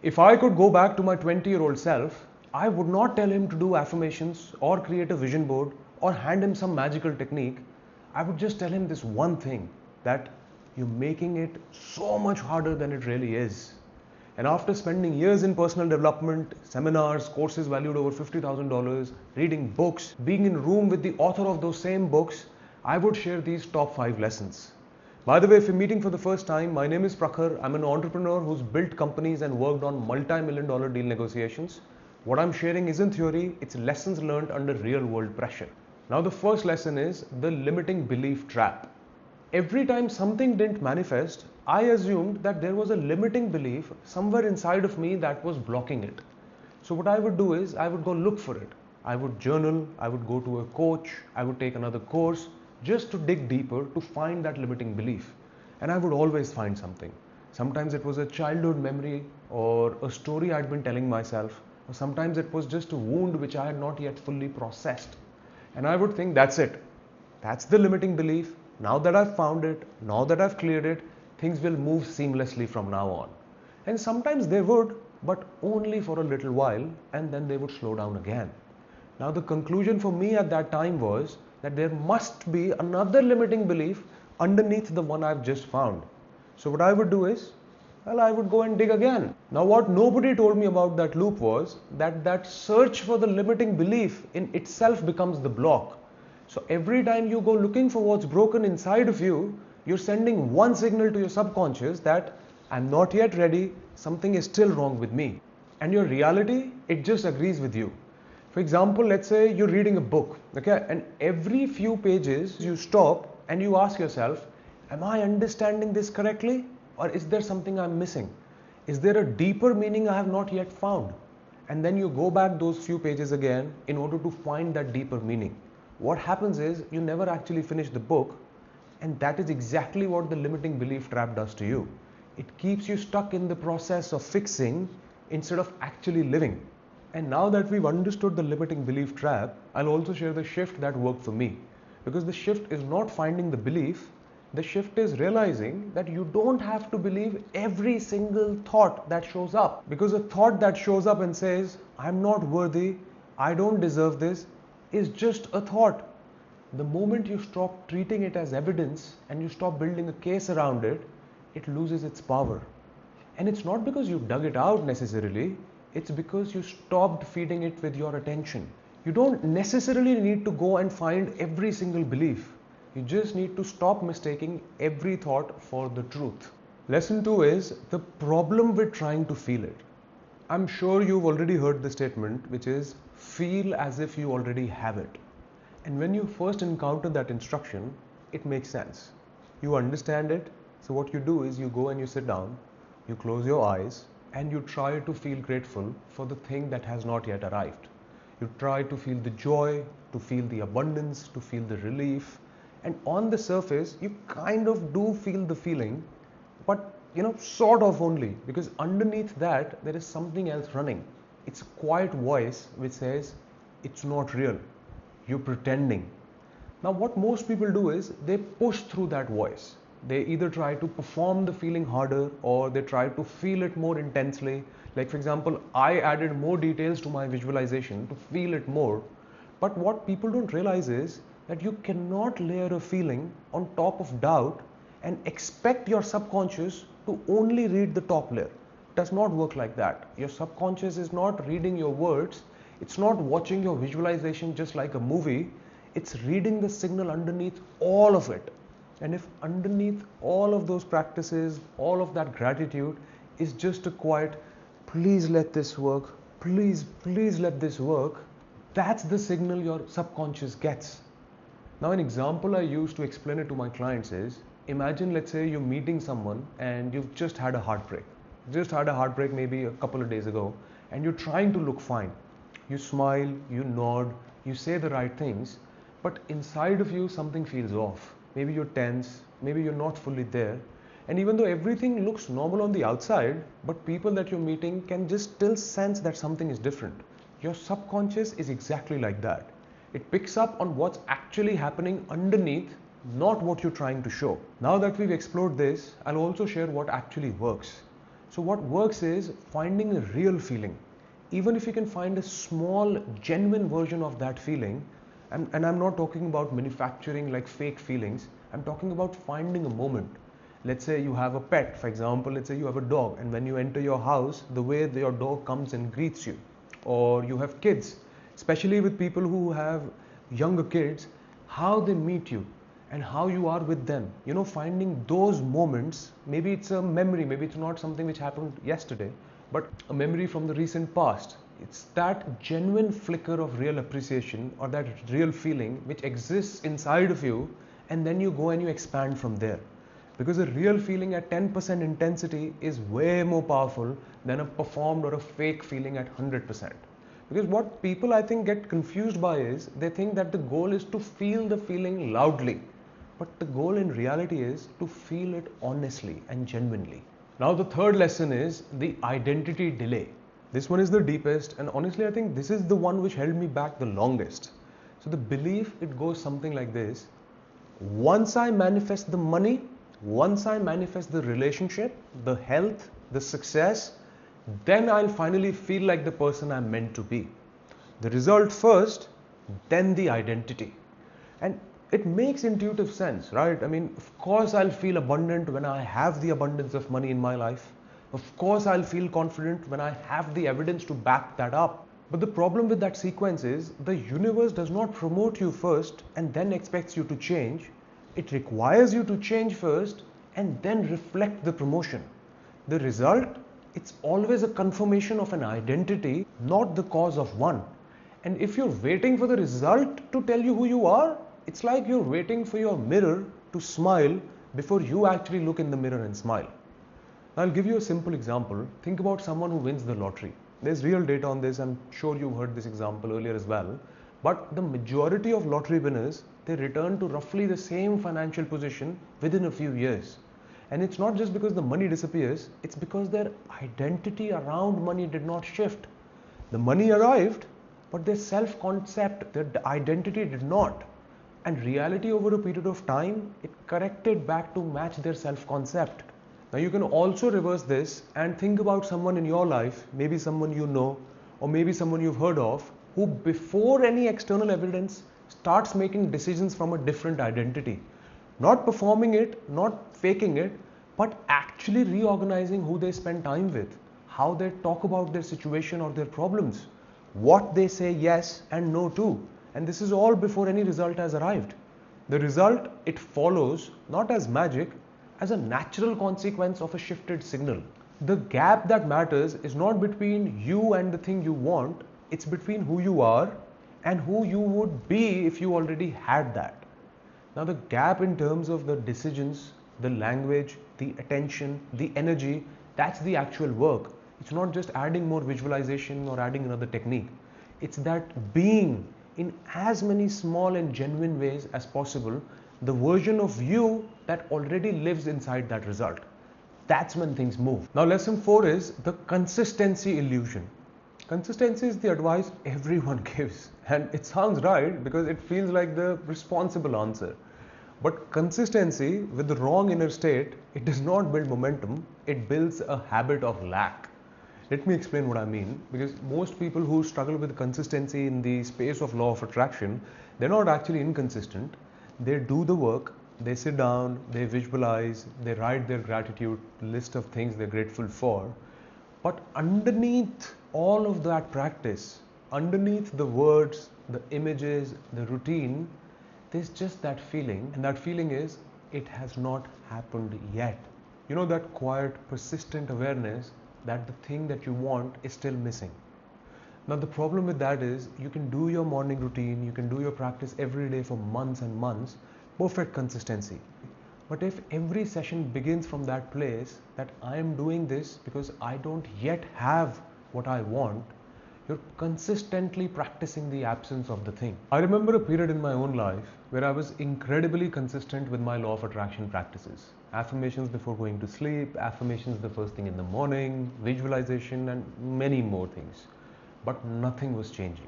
If I could go back to my 20-year-old self, I would not tell him to do affirmations or create a vision board or hand him some magical technique. I would just tell him this one thing, that you're making it so much harder than it really is. And after spending years in personal development, seminars, courses valued over $50,000, reading books, being in a room with the author of those same books, I would share these top 5 lessons. By the way, if you're meeting for the first time, my name is Prakhar. I'm an entrepreneur who's built companies and worked on multi-million-dollar deal negotiations. What I'm sharing isn't theory, it's lessons learned under real-world pressure. Now, the first lesson is the limiting belief trap. Every time something didn't manifest, I assumed that there was a limiting belief somewhere inside of me that was blocking it. So what I would do is I would go look for it. I would journal, I would go to a coach, I would take another course just to dig deeper to find that limiting belief. And I would always find something. Sometimes it was a childhood memory or a story I'd been telling myself, or sometimes it was just a wound which I had not yet fully processed. And I would think, that's it. That's the limiting belief. Now that I've found it, now that I've cleared it, things will move seamlessly from now on. And sometimes they would, but only for a little while, and then they would slow down again. Now the conclusion for me at that time was that there must be another limiting belief underneath the one I've just found. So what I would do is, well, I would go and dig again. Now what nobody told me about that loop was that search for the limiting belief in itself becomes the block. So every time you go looking for what's broken inside of you, you're sending one signal to your subconscious that I'm not yet ready, something is still wrong with me. And your reality, it just agrees with you. For example, let's say you're reading a book, okay, and every few pages you stop and you ask yourself, am I understanding this correctly? Or is there something I'm missing? Is there a deeper meaning I have not yet found? And then you go back those few pages again in order to find that deeper meaning. What happens is you never actually finish the book, and that is exactly what the limiting belief trap does to you. It keeps you stuck in the process of fixing instead of actually living. And now that we've understood the limiting belief trap, I'll also share the shift that worked for me. Because the shift is not finding the belief, the shift is realizing that you don't have to believe every single thought that shows up. Because a thought that shows up and says, I'm not worthy, I don't deserve this, is just a thought. The moment you stop treating it as evidence and you stop building a case around it, it loses its power. And it's not because you dug it out necessarily, it's because you stopped feeding it with your attention. You don't necessarily need to go and find every single belief. You just need to stop mistaking every thought for the truth. Lesson 2 is the problem with trying to feel it. I'm sure you've already heard the statement, which is feel as if you already have it. And when you first encounter that instruction, it makes sense. You understand it. So what you do is you go and you sit down, you close your eyes, and you try to feel grateful for the thing that has not yet arrived. You try to feel the joy, to feel the abundance, to feel the relief. And on the surface, you kind of do feel the feeling, but sort of only, because underneath that, there is something else running. It's a quiet voice which says, it's not real. You're pretending. Now, what most people do is they push through that voice. They either try to perform the feeling harder or they try to feel it more intensely. Like, for example, I added more details to my visualization to feel it more. But what people don't realize is that you cannot layer a feeling on top of doubt and expect your subconscious to only read the top layer. It does not work like that. Your subconscious is not reading your words. It's not watching your visualization just like a movie. It's reading the signal underneath all of it. And if underneath all of those practices, all of that gratitude is just a quiet, please let this work, please let this work, that's the signal your subconscious gets. Now, an example I use to explain it to my clients is, imagine, let's say you're meeting someone and you've just had a heartbreak. Just had a heartbreak maybe a couple of days ago, and you're trying to look fine. You smile, you nod, you say the right things, but inside of you something feels off. Maybe you're tense, maybe you're not fully there. And even though everything looks normal on the outside, but people that you're meeting can just still sense that something is different. Your subconscious is exactly like that. It picks up on what's actually happening underneath, not what you're trying to show. Now that we've explored this, I'll also share what actually works. So what works is finding a real feeling. Even if you can find a small, genuine version of that feeling, and I'm not talking about manufacturing like fake feelings, I'm talking about finding a moment. Let's say you have a pet, for example, let's say you have a dog, and when you enter your house, the way your dog comes and greets you. Or you have kids, especially with people who have younger kids, how they meet you and how you are with them. Finding those moments, maybe it's a memory, maybe it's not something which happened yesterday, but a memory from the recent past. It's that genuine flicker of real appreciation or that real feeling which exists inside of you, and then you go and you expand from there. Because a real feeling at 10% intensity is way more powerful than a performed or a fake feeling at 100%. Because what people I think get confused by is they think that the goal is to feel the feeling loudly. But the goal in reality is to feel it honestly and genuinely. Now the third lesson is the identity delay. This one is the deepest, and honestly I think this is the one which held me back the longest. So the belief, it goes something like this: once I manifest the money, once I manifest the relationship, the health, the success, then I'll finally feel like the person I'm meant to be. The result first, then the identity. And it makes intuitive sense, right? I mean, of course I'll feel abundant when I have the abundance of money in my life. Of course I'll feel confident when I have the evidence to back that up. But the problem with that sequence is the universe does not promote you first and then expects you to change. It requires you to change first and then reflect the promotion. The result, it's always a confirmation of an identity, not the cause of one. And if you're waiting for the result to tell you who you are, it's like you're waiting for your mirror to smile before you actually look in the mirror and smile. I'll give you a simple example. Think about someone who wins the lottery. There's real data on this. I'm sure you've heard this example earlier as well. But the majority of lottery winners, they return to roughly the same financial position within a few years. And it's not just because the money disappears, it's because their identity around money did not shift. The money arrived, but their self-concept, their identity did not. And reality over a period of time, it corrected back to match their self-concept. Now you can also reverse this and think about someone in your life, maybe someone you know, or maybe someone you've heard of, who before any external evidence starts making decisions from a different identity. Not performing it, not faking it, but actually reorganizing who they spend time with, how they talk about their situation or their problems, what they say yes and no to. And this is all before any result has arrived. The result, it follows not as magic, as a natural consequence of a shifted signal. The gap that matters is not between you and the thing you want, it's between who you are and who you would be if you already had that. Now the gap in terms of the decisions, the language, the attention, the energy, that's the actual work. It's not just adding more visualization or adding another technique. It's that being in as many small and genuine ways as possible the version of you that already lives inside that result. That's when things move. Now lesson 4 is the consistency illusion. Consistency is the advice everyone gives, and it sounds right because it feels like the responsible answer. But consistency with the wrong inner state, it does not build momentum, it builds a habit of lack. Let me explain what I mean, because most people who struggle with consistency in the space of law of attraction, they're not actually inconsistent. They do the work, they sit down, they visualize, they write their gratitude list of things they're grateful for. But underneath all of that practice, underneath the words, the images, the routine, there's just that feeling, and that feeling is, it has not happened yet. You know, that quiet, persistent awareness that the thing that you want is still missing. Now the problem with that is, you can do your morning routine, you can do your practice every day for months and months, perfect consistency. But if every session begins from that place, that I am doing this because I don't yet have what I want, you're consistently practicing the absence of the thing. I remember a period in my own life where I was incredibly consistent with my law of attraction practices. Affirmations before going to sleep, affirmations the first thing in the morning, visualization, and many more things. But nothing was changing.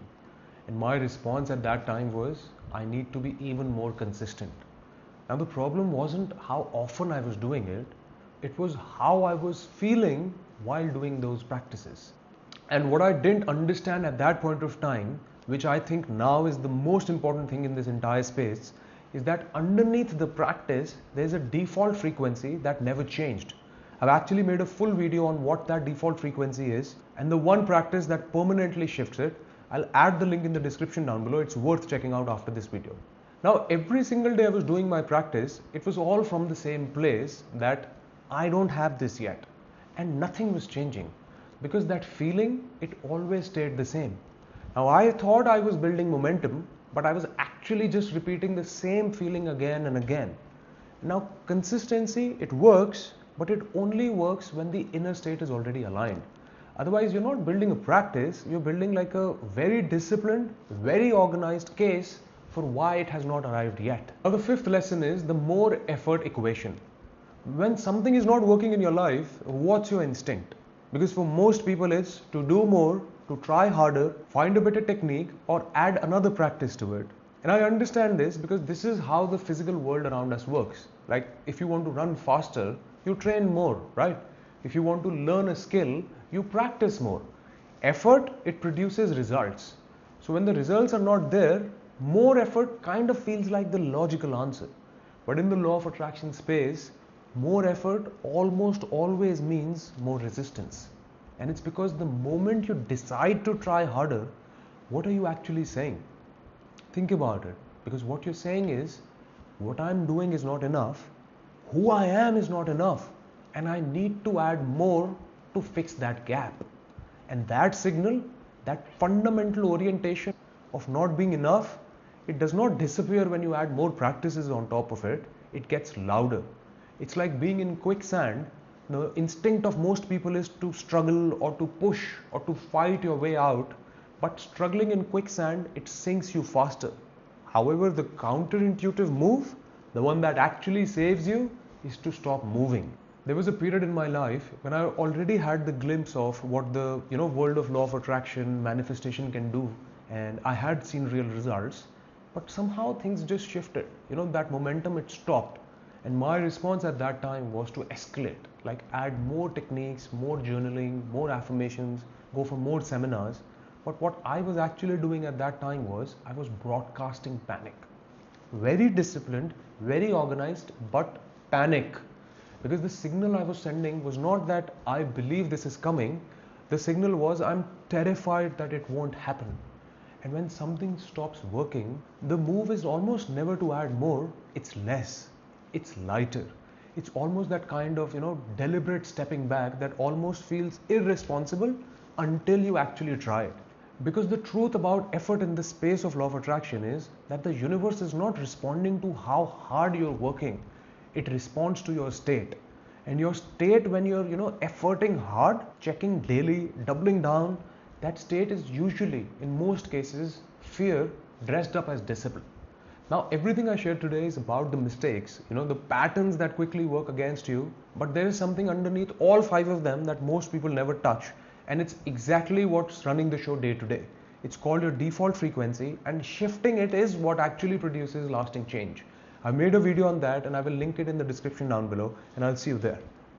And my response at that time was, I need to be even more consistent. Now the problem wasn't how often I was doing it, it was how I was feeling while doing those practices. And what I didn't understand at that point of time, which I think now is the most important thing in this entire space, is that underneath the practice, there's a default frequency that never changed. I've actually made a full video on what that default frequency is and the one practice that permanently shifts it. I'll add the link in the description down below. It's worth checking out after this video. Now, every single day I was doing my practice, it was all from the same place that I don't have this yet. And nothing was changing because that feeling, it always stayed the same. Now, I thought I was building momentum, but I was actually just repeating the same feeling again and again. Now, consistency, it works, but it only works when the inner state is already aligned. Otherwise, you're not building a practice, you're building like a very disciplined, very organized case for why it has not arrived yet. Now, the fifth lesson is the more effort equation. When something is not working in your life, what's your instinct? Because for most people, it's to do more, to try harder, find a better technique, or add another practice to it. And I understand this because this is how the physical world around us works. Like if you want to run faster, you train more, right? If you want to learn a skill, you practice more. Effort, it produces results. So when the results are not there, more effort kind of feels like the logical answer. But in the law of attraction space, more effort almost always means more resistance. And it's because the moment you decide to try harder, what are you actually saying? Think about it. Because what you're saying is, what I'm doing is not enough, who I am is not enough, and I need to add more to fix that gap. And that signal, that fundamental orientation of not being enough, it does not disappear when you add more practices on top of it. It gets louder. It's like being in quicksand. The instinct of most people is to struggle or to push or to fight your way out. But struggling in quicksand, it sinks you faster. However, the counterintuitive move, the one that actually saves you, is to stop moving. There was a period in my life when I already had the glimpse of what the world of law of attraction, manifestation can do, and I had seen real results. But somehow things just shifted. That momentum, it stopped. And my response at that time was to escalate, like add more techniques, more journaling, more affirmations, go for more seminars. But what I was actually doing at that time was I was broadcasting panic. Very disciplined, very organized, but panic. Because the signal I was sending was not that I believe this is coming. The signal was I'm terrified that it won't happen. And when something stops working, the move is almost never to add more, it's less. It's lighter. It's almost that kind of, deliberate stepping back that almost feels irresponsible until you actually try it. Because the truth about effort in the space of law of attraction is that the universe is not responding to how hard you're working. It responds to your state. And your state when you're, efforting hard, checking daily, doubling down, that state is usually, in most cases, fear dressed up as discipline. Now, everything I shared today is about the mistakes, the patterns that quickly work against you, but there is something underneath all 5 of them that most people never touch. And it's exactly what's running the show day to day. It's called your default frequency, and shifting it is what actually produces lasting change. I made a video on that and I will link it in the description down below, and I'll see you there.